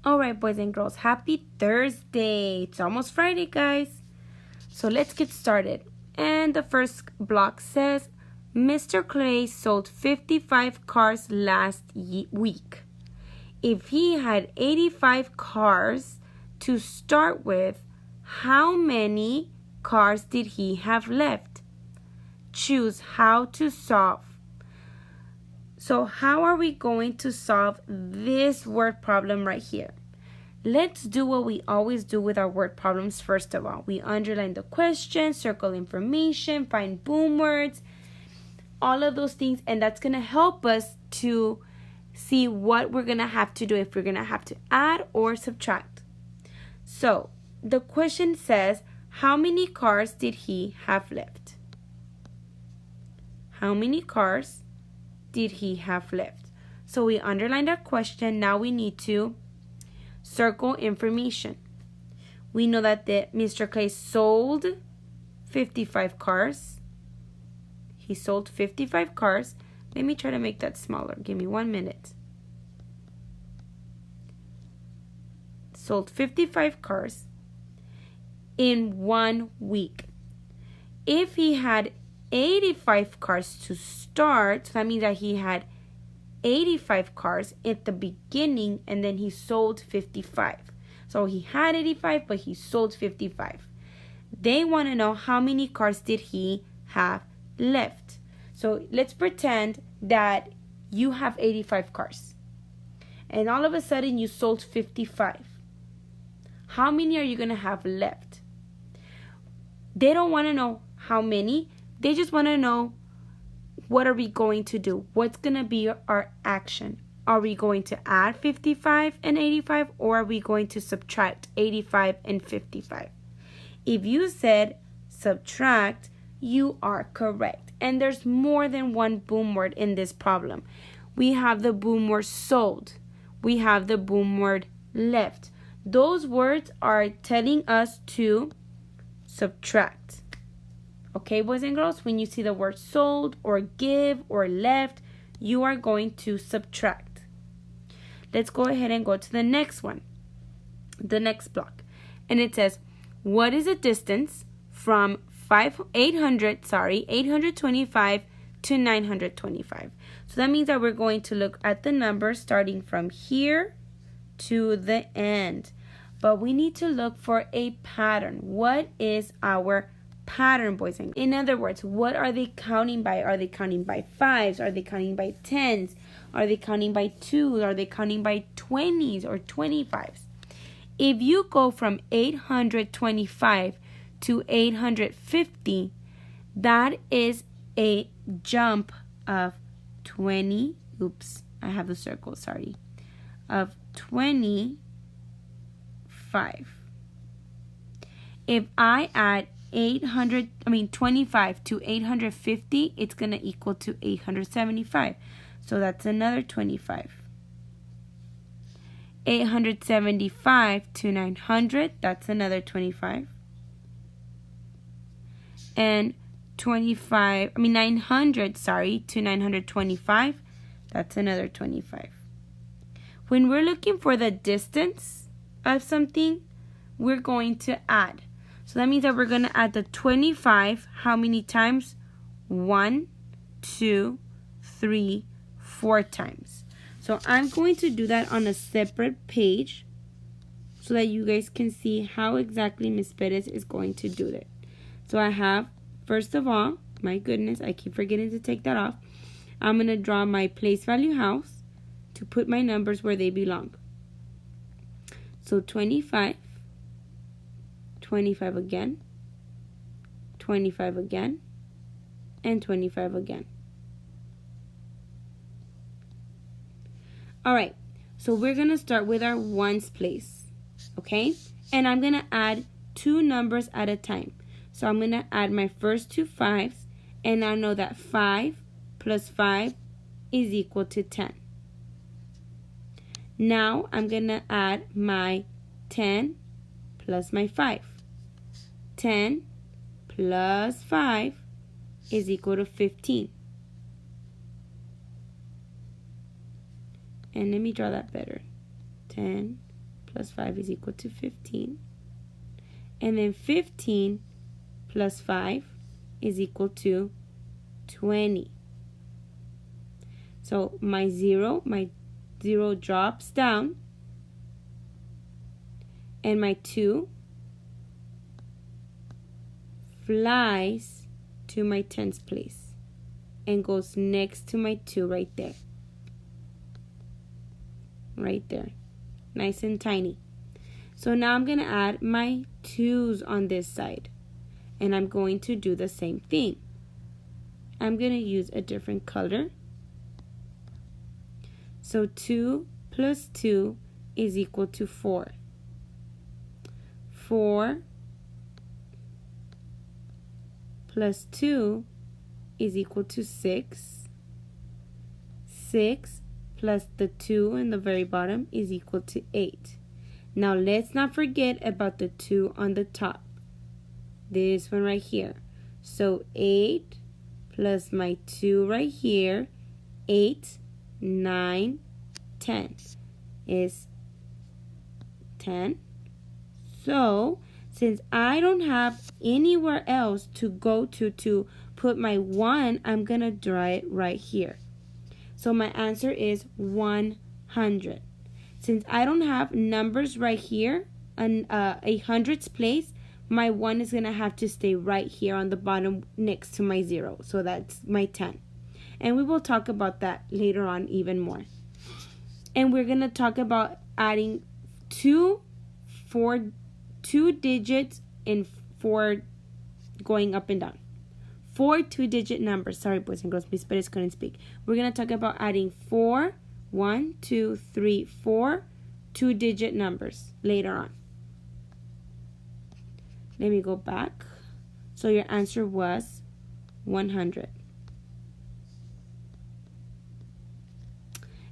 Alright, boys and girls, happy Thursday. It's almost Friday, guys. So let's get started. And the first block says, Mr. Clay sold 55 cars last week. If he had 85 cars to start with, how many cars did he have left? Choose how to solve. So how are we going to solve this word problem right here? Let's do what we always do with our word problems. First of all, we underline the question, circle information, find boom words, all of those things, and that's going to help us to see what we're going to have to do, if we're going to have to add or subtract. So the question says, how many cars did he have left? How many cars did he have left? So we underlined our question. Now we need to circle information. We know that Mr. Clay sold 55 cars. He sold 55 cars. Let me try to make that smaller. Give me 1 minute. Sold 55 cars in 1 week. If he had 85 cars to start, so that means that he had 85 cars at the beginning and then he sold 55. So he had 85 but he sold 55. They want to know how many cars did he have left. So let's pretend that you have 85 cars and all of a sudden you sold 55. How many are you going to have left? They don't want to know how many. They just want to know, what are we going to do? What's going to be our action? Are we going to add 55 and 85, or are we going to subtract 85 and 55? If you said subtract, you are correct. And there's more than one boom word in this problem. We have the boom word sold. We have the boom word left. Those words are telling us to subtract. Okay, boys and girls, when you see the word sold or give or left, you are going to subtract. Let's go ahead and go to the next one, the next block. And it says, what is the distance from 825 to 925? So that means that we're going to look at the numbers starting from here to the end. But we need to look for a pattern. What is our pattern, boys and girls? In other words, what are they counting by? Are they counting by 5s? Are they counting by 10s? Are they counting by 2s? Are they counting by 20s or 25s? If you go from 825 to 850, that is a jump of 20. Oops, I have the circle, sorry. Of 25. If I add 25 to 850, it's going to equal to 875. So that's another 25. 875 to 900, that's another 25. And 900, to 925, that's another 25. When we're looking for the distance of something, we're going to add. So that means that we're going to add the 25 how many times? 1, 2, 3, 4 times. So I'm going to do that on a separate page so that you guys can see how exactly Miss Perez is going to do that. So I have, first of all, my goodness, I keep forgetting to take that off. I'm going to draw my place value house to put my numbers where they belong. So 25. 25 again, 25 again, and 25 again. All right, so we're going to start with our ones place, okay? And I'm going to add 2 numbers at a time. So I'm going to add my first 2 5s, and I know that 5 plus 5 is equal to 10. Now I'm going to add my 10 plus my 5. 10 plus 5 is equal to 15. And let me draw that better. 10 plus 5 is equal to 15. And then 15 plus 5 is equal to 20. So my zero drops down, and my 2 flies to my tens place and goes next to my 2 right there. Right there. Nice and tiny. So now I'm going to add my 2's on this side. And I'm going to do the same thing. I'm going to use a different color. So 2 plus 2 is equal to 4. 4 plus 2 is equal to 6. 6 plus the 2 in the very bottom is equal to 8. Now let's not forget about the 2 on the top. This one right here. So 8 plus my 2 right here, 8, 9, 10 is 10. So since I don't have anywhere else to go to put my 1, I'm going to draw it right here. So my answer is 100. Since I don't have numbers right here, a hundreds place, my 1 is going to have to stay right here on the bottom next to my 0. So that's my 10. And we will talk about that later on even more. And we're going to talk about adding two digits and 4 going up and down. 4 2-digit numbers. Sorry, boys and girls, Miss Perez couldn't speak. We're going to talk about adding 4, 1, 2, 3, 4 2-digit numbers later on. Let me go back. So your answer was 100.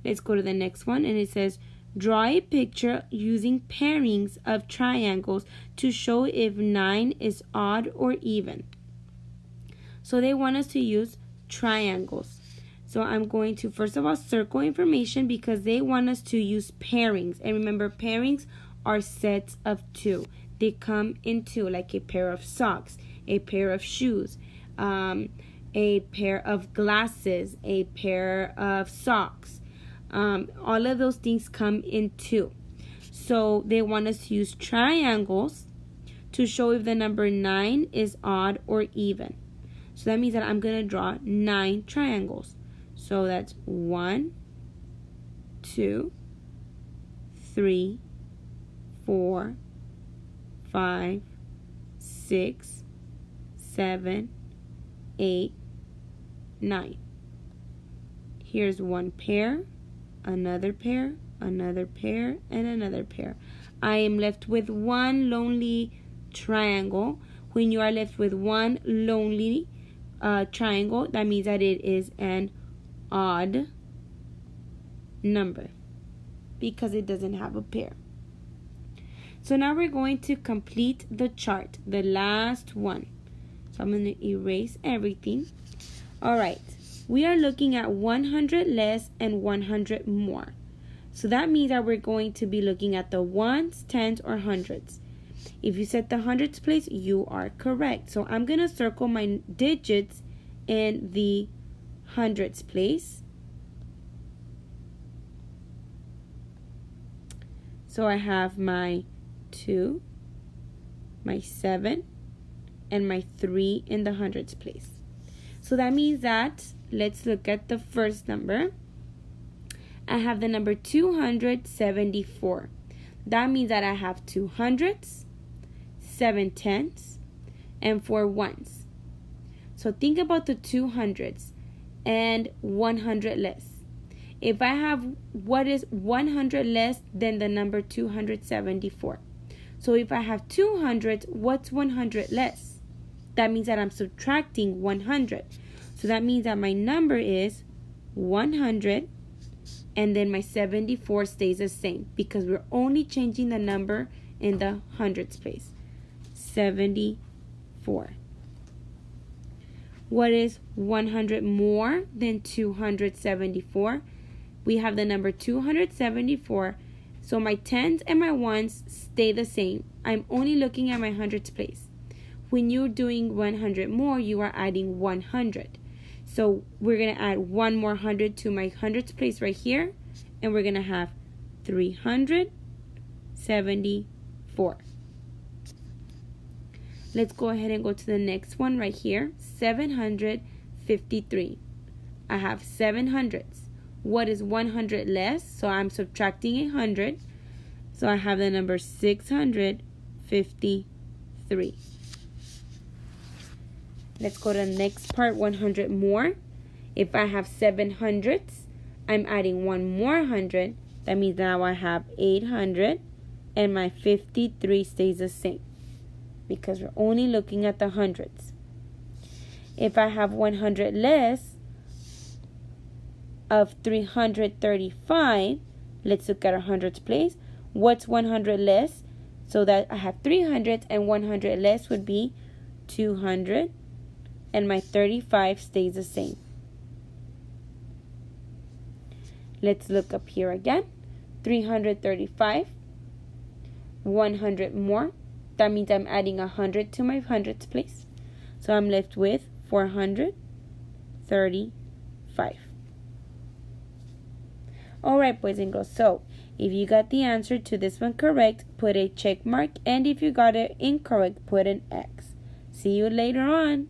Let's go to the next one, and it says, draw a picture using pairings of triangles to show if 9 is odd or even. So they want us to use triangles. So I'm going to first of all circle information because they want us to use pairings. And remember, pairings are sets of 2. They come in 2, like a pair of socks, a pair of shoes, a pair of glasses, a pair of socks. All of those things come in 2. So they want us to use triangles to show if the number 9 is odd or even. So that means that I'm going to draw 9 triangles. So that's 1, 2, 3, 4, 5, 6, 7, 8, 9. Here's one pair, another pair, another pair, and another pair. I am left with one lonely triangle. When you are left with one lonely triangle, that means that it is an odd number because it doesn't have a pair. So now we're going to complete the chart, the last one. So I'm going to erase everything. All right, we are looking at 100 less and 100 more. So that means that we're going to be looking at the ones, tens, or hundreds. If you set the hundreds place, you are correct. So I'm going to circle my digits in the hundreds place. So I have my 2, my 7, and my 3 in the hundreds place. So that means that, let's look at the first number. I have the number 274. That means that I have 2 hundreds, 7 tens, and 4 ones. So think about the 200s and 100 less. If I have what is 100 less than the number 274. So if I have 200, what's 100 less? That means that I'm subtracting 100. So that means that my number is 100, and then my 74 stays the same because we're only changing the number in the hundreds place. 74. What is 100 more than 274? We have the number 274 So my tens and my ones stay the same. I'm only looking at my hundreds place. When you're doing 100 more, you are adding 100. So we're going to add one more 100 to my hundreds place right here. And we're going to have 374. Let's go ahead and go to the next one right here. 753. I have 7 hundreds. What is 100 less? So I'm subtracting 100. So I have the number 653. Let's go to the next part, 100 more. If I have 7 hundredths, I'm adding one more 100. That means now I have 800. And my 53 stays the same, because we're only looking at the hundreds. If I have 100 less of 335, let's look at our hundreds place. What's 100 less? So that I have 300 and 100 less would be 200. And my 35 stays the same. Let's look up here again. 335. 100 more. That means I'm adding 100 to my hundreds place. So I'm left with 435. Alright, boys and girls. So if you got the answer to this one correct, put a check mark. And if you got it incorrect, put an X. See you later on.